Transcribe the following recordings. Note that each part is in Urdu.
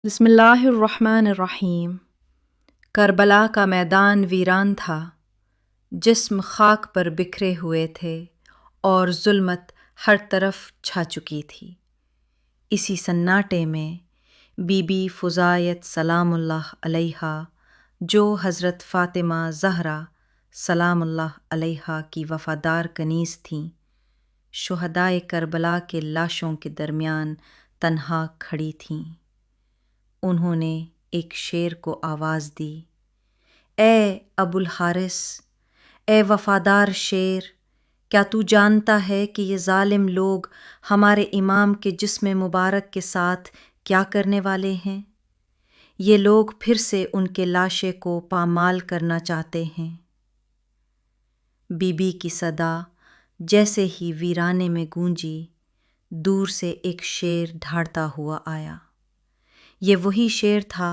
بسم اللہ الرحمن الرحیم۔ کربلا کا میدان ویران تھا، جسم خاک پر بکھرے ہوئے تھے اور ظلمت ہر طرف چھا چکی تھی۔ اسی سناٹے میں بی بی فضائیت سلام اللہ علیہا، جو حضرت فاطمہ زہرا سلام اللہ علیہا کی وفادار کنیز تھیں، شہدائے کربلا کے لاشوں کے درمیان تنہا کھڑی تھیں۔ انہوں نے ایک شعر کو آواز دی: اے ابو الحارث، اے وفادار شیر، کیا تو جانتا ہے کہ یہ ظالم لوگ ہمارے امام کے جسم مبارک کے ساتھ کیا کرنے والے ہیں؟ یہ لوگ پھر سے ان کے لاشے کو پامال کرنا چاہتے ہیں۔ بی بی کی صدا جیسے ہی ویرانے میں گونجی، دور سے ایک شیر ڈھارتا ہوا آیا۔ یہ وہی شیر تھا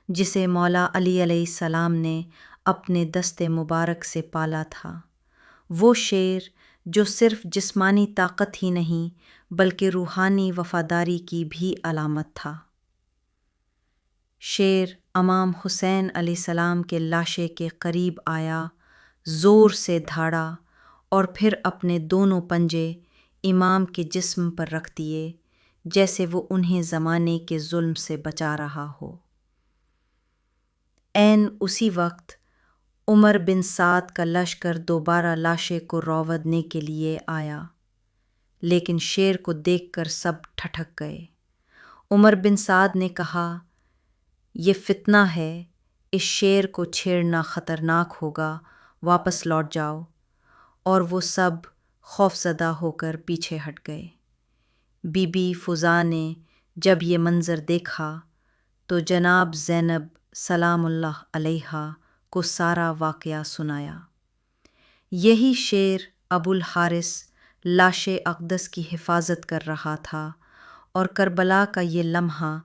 جسے مولا علی علیہ السلام نے اپنے دست مبارک سے پالا تھا، وہ شیر جو صرف جسمانی طاقت ہی نہیں بلکہ روحانی وفاداری کی بھی علامت تھا۔ شیر امام حسین علیہ السلام کے لاشے کے قریب آیا، زور سے دھاڑا اور پھر اپنے دونوں پنجے امام کے جسم پر رکھ دیے، جیسے وہ انہیں زمانے کے ظلم سے بچا رہا ہو۔ عین اسی وقت عمر بن سعد کا لشکر دوبارہ لاشے کو روودنے کے لیے آیا، لیکن شیر کو دیکھ کر سب ٹھٹک گئے۔ عمر بن سعد نے کہا، یہ فتنہ ہے، اس شیر کو چھیڑنا خطرناک ہوگا، واپس لوٹ جاؤ، اور وہ سب خوفزدہ ہو کر پیچھے ہٹ گئے۔ بی بی فضا نے جب یہ منظر دیکھا تو جناب زینب سلام اللہ علیہا کو سارا واقعہ سنایا۔ یہی شیر ابو الحارث لاش اقدس کی حفاظت کر رہا تھا، اور کربلا کا یہ لمحہ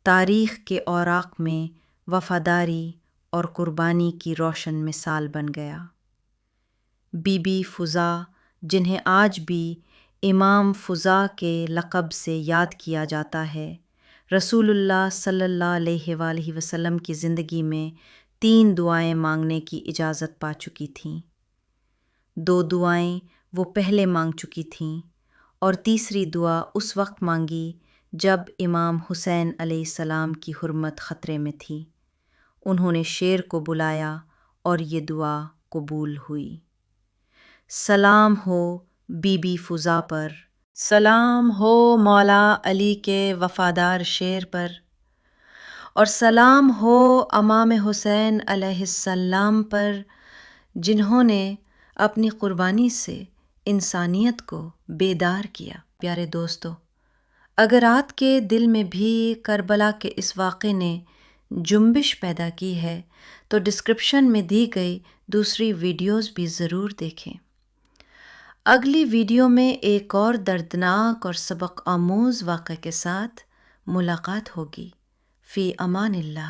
تاریخ کے اوراق میں وفاداری اور قربانی کی روشن مثال بن گیا۔ بی بی فضا، جنہیں آج بھی امام فضا کے لقب سے یاد کیا جاتا ہے، رسول اللہ صلی اللہ علیہ وآلہ وسلم کی زندگی میں 3 دعائیں مانگنے کی اجازت پا چکی تھیں۔ 2 دعائیں وہ پہلے مانگ چکی تھیں، اور تیسری دعا اس وقت مانگی جب امام حسین علیہ السلام کی حرمت خطرے میں تھی۔ انہوں نے شیر کو بلایا اور یہ دعا قبول ہوئی: سلام ہو بی بی فضا پر، سلام ہو مولا علی کے وفادار شیر پر، اور سلام ہو امام حسین علیہ السلام پر، جنہوں نے اپنی قربانی سے انسانیت کو بیدار کیا۔ پیارے دوستو، اگر آپ کے دل میں بھی کربلا کے اس واقعے نے جنبش پیدا کی ہے تو ڈسکرپشن میں دی گئی دوسری ویڈیوز بھی ضرور دیکھیں۔ اگلی ویڈیو میں ایک اور دردناک اور سبق آموز واقعے کے ساتھ ملاقات ہوگی۔ فی امان اللہ۔